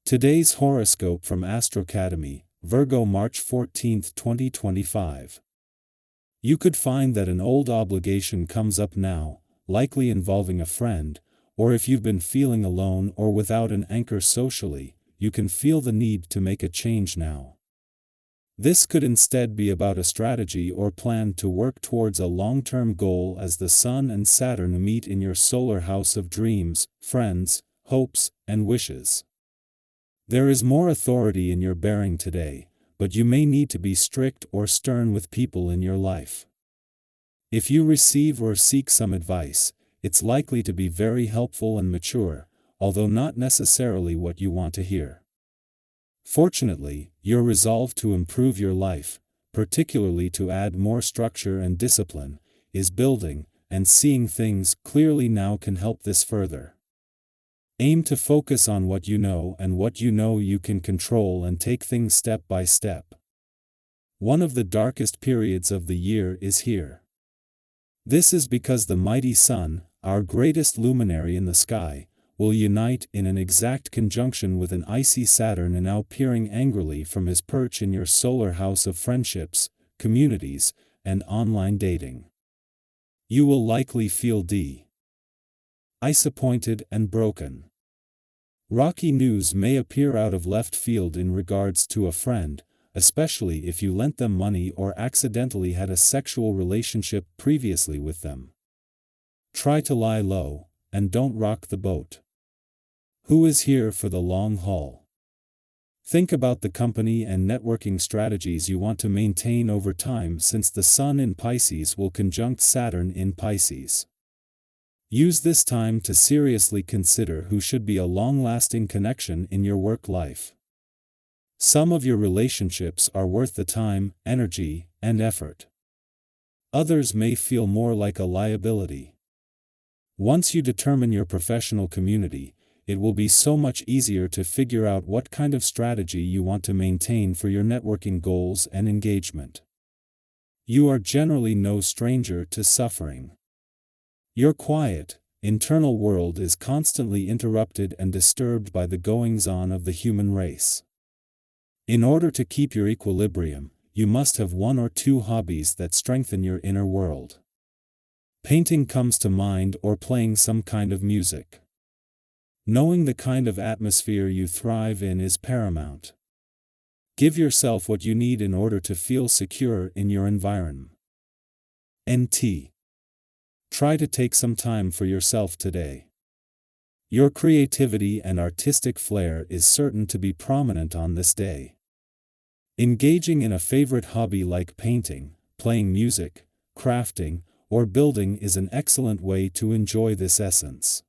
Today's horoscope from Astrocademy, Virgo March 14, 2025. You could find that an old obligation comes up now, likely involving a friend, or if you've been feeling alone or without an anchor socially, you can feel the need to make a change now. This could instead be about a strategy or plan to work towards a long-term goal as the Sun and Saturn meet in your solar house of dreams, friends, hopes, and wishes. There is more authority in your bearing today, but you may need to be strict or stern with people in your life. If you receive or seek some advice, it's likely to be very helpful and mature, although not necessarily what you want to hear. Fortunately, your resolve to improve your life, particularly to add more structure and discipline, is building, and seeing things clearly now can help this further. Aim to focus on what you know and what you know you can control and take things step by step. One of the darkest periods of the year is here. This is because the mighty Sun, our greatest luminary in the sky, will unite in an exact conjunction with an icy Saturn and now peering angrily from his perch in your solar house of friendships, communities, and online dating. You will likely feel disappointed and broken. Rocky news may appear out of left field in regards to a friend, especially if you lent them money or accidentally had a sexual relationship previously with them. Try to lie low, and don't rock the boat. Who is here for the long haul? Think about the company and networking strategies you want to maintain over time, since the Sun in Pisces will conjunct Saturn in Pisces. Use this time to seriously consider who should be a long-lasting connection in your work life. Some of your relationships are worth the time, energy, and effort. Others may feel more like a liability. Once you determine your professional community, it will be so much easier to figure out what kind of strategy you want to maintain for your networking goals and engagement. You are generally no stranger to suffering. Your quiet, internal world is constantly interrupted and disturbed by the goings-on of the human race. In order to keep your equilibrium, you must have one or two hobbies that strengthen your inner world. Painting comes to mind, or playing some kind of music. Knowing the kind of atmosphere you thrive in is paramount. Give yourself what you need in order to feel secure in your environment. Try to take some time for yourself today. Your creativity and artistic flair is certain to be prominent on this day. Engaging in a favorite hobby like painting, playing music, crafting, or building is an excellent way to enjoy this essence.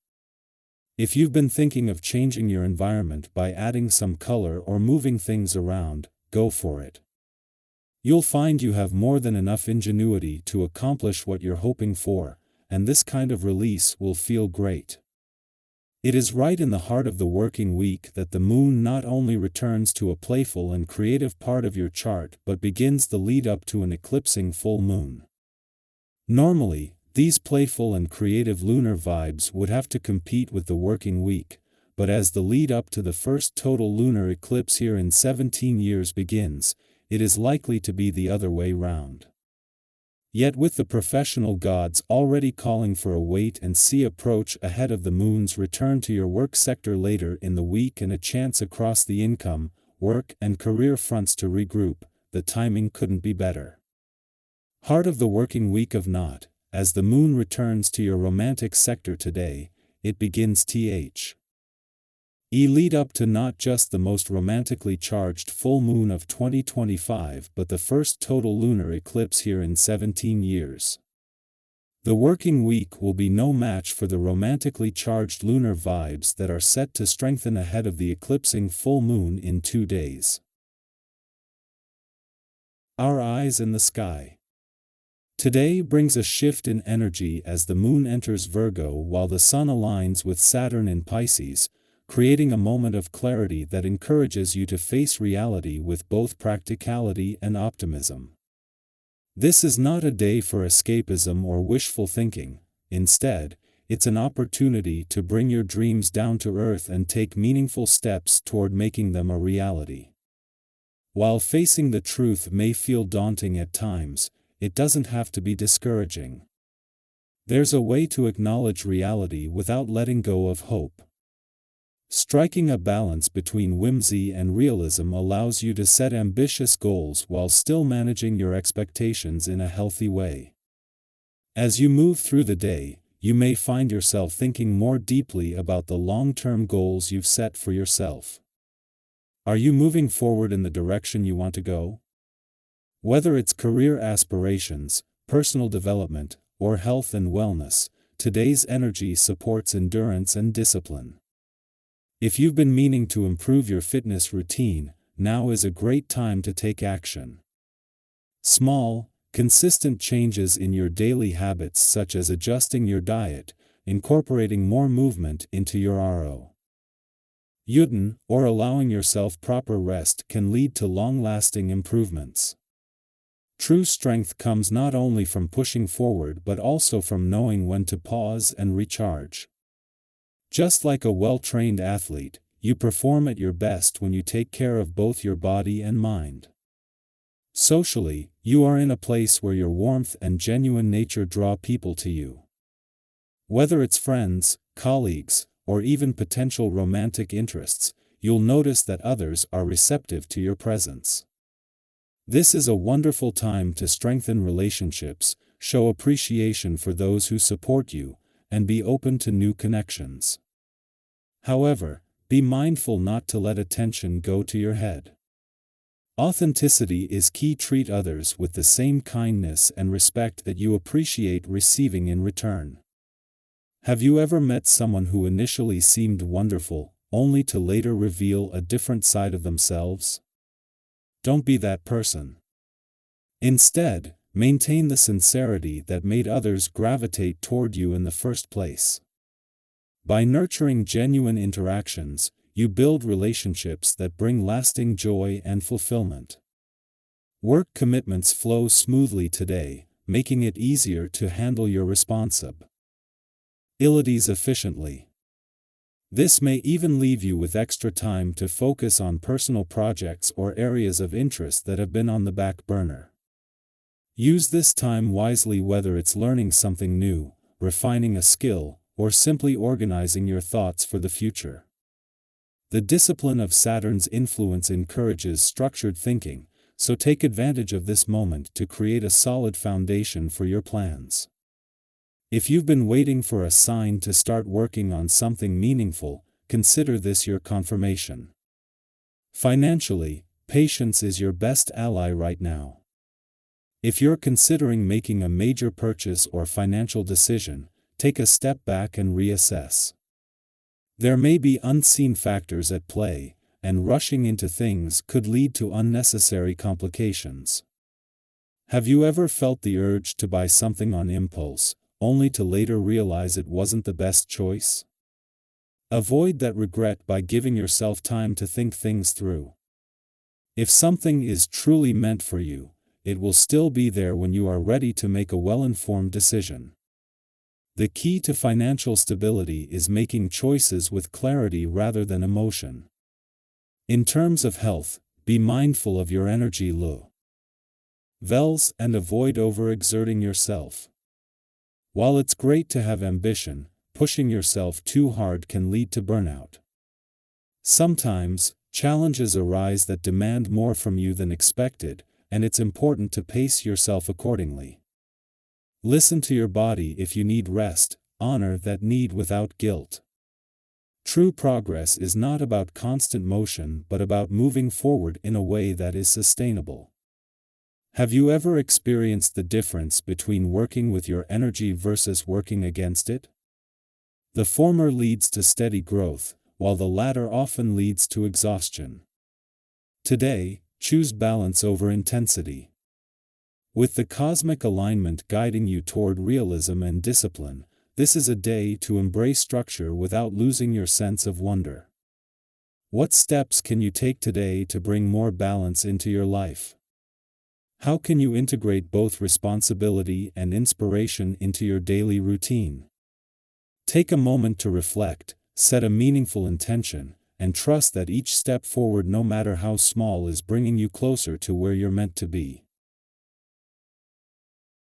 If you've been thinking of changing your environment by adding some color or moving things around, go for it. You'll find you have more than enough ingenuity to accomplish what you're hoping for, and this kind of release will feel great. It is right in the heart of the working week that the moon not only returns to a playful and creative part of your chart but begins the lead up to an eclipsing full moon. Normally, these playful and creative lunar vibes would have to compete with the working week, but as the lead up to the first total lunar eclipse here in 17 years begins, it is likely to be the other way round. Yet with the professional gods already calling for a wait-and-see approach ahead of the moon's return to your work sector later in the week and a chance across the income, work and career fronts to regroup, the timing couldn't be better. Heart of the working week of not, as the moon returns to your romantic sector today, it begins lead up to not just the most romantically charged full moon of 2025 but the first total lunar eclipse here in 17 years. The working week will be no match for the romantically charged lunar vibes that are set to strengthen ahead of the eclipsing full moon in 2 days. Our eyes in the sky. Today brings a shift in energy as the moon enters Virgo while the Sun aligns with Saturn in Pisces, creating a moment of clarity that encourages you to face reality with both practicality and optimism. This is not a day for escapism or wishful thinking. Instead, it's an opportunity to bring your dreams down to earth and take meaningful steps toward making them a reality. While facing the truth may feel daunting at times, it doesn't have to be discouraging. There's a way to acknowledge reality without letting go of hope. Striking a balance between whimsy and realism allows you to set ambitious goals while still managing your expectations in a healthy way. As you move through the day, you may find yourself thinking more deeply about the long-term goals you've set for yourself. Are you moving forward in the direction you want to go? Whether it's career aspirations, personal development, or health and wellness, today's energy supports endurance and discipline. If you've been meaning to improve your fitness routine, now is a great time to take action. Small, consistent changes in your daily habits, such as adjusting your diet, incorporating more movement into your routine, or allowing yourself proper rest, can lead to long-lasting improvements. True strength comes not only from pushing forward but also from knowing when to pause and recharge. Just like a well-trained athlete, you perform at your best when you take care of both your body and mind. Socially, you are in a place where your warmth and genuine nature draw people to you. Whether it's friends, colleagues, or even potential romantic interests, you'll notice that others are receptive to your presence. This is a wonderful time to strengthen relationships, show appreciation for those who support you, and be open to new connections. However, be mindful not to let attention go to your head. Authenticity is key. Treat others with the same kindness and respect that you appreciate receiving in return. Have you ever met someone who initially seemed wonderful, only to later reveal a different side of themselves? Don't be that person. Instead, maintain the sincerity that made others gravitate toward you in the first place. By nurturing genuine interactions, you build relationships that bring lasting joy and fulfillment. Work commitments flow smoothly today, making it easier to handle your responsibilities efficiently. This may even leave you with extra time to focus on personal projects or areas of interest that have been on the back burner. Use this time wisely, whether it's learning something new, refining a skill, or simply organizing your thoughts for the future. The discipline of Saturn's influence encourages structured thinking, so take advantage of this moment to create a solid foundation for your plans. If you've been waiting for a sign to start working on something meaningful, consider this your confirmation. Financially, patience is your best ally right now. If you're considering making a major purchase or financial decision, take a step back and reassess. There may be unseen factors at play, and rushing into things could lead to unnecessary complications. Have you ever felt the urge to buy something on impulse, only to later realize it wasn't the best choice? Avoid that regret by giving yourself time to think things through. If something is truly meant for you, it will still be there when you are ready to make a well-informed decision. The key to financial stability is making choices with clarity rather than emotion. In terms of health, be mindful of your energy levels and avoid overexerting yourself. While it's great to have ambition, pushing yourself too hard can lead to burnout. Sometimes, challenges arise that demand more from you than expected, and it's important to pace yourself accordingly. Listen to your body. If you need rest, honor that need without guilt. True progress is not about constant motion but about moving forward in a way that is sustainable. Have you ever experienced the difference between working with your energy versus working against it? The former leads to steady growth, while the latter often leads to exhaustion. Today, choose balance over intensity. With the cosmic alignment guiding you toward realism and discipline, this is a day to embrace structure without losing your sense of wonder. What steps can you take today to bring more balance into your life? How can you integrate both responsibility and inspiration into your daily routine? Take a moment to reflect, set a meaningful intention, and trust that each step forward, no matter how small, is bringing you closer to where you're meant to be.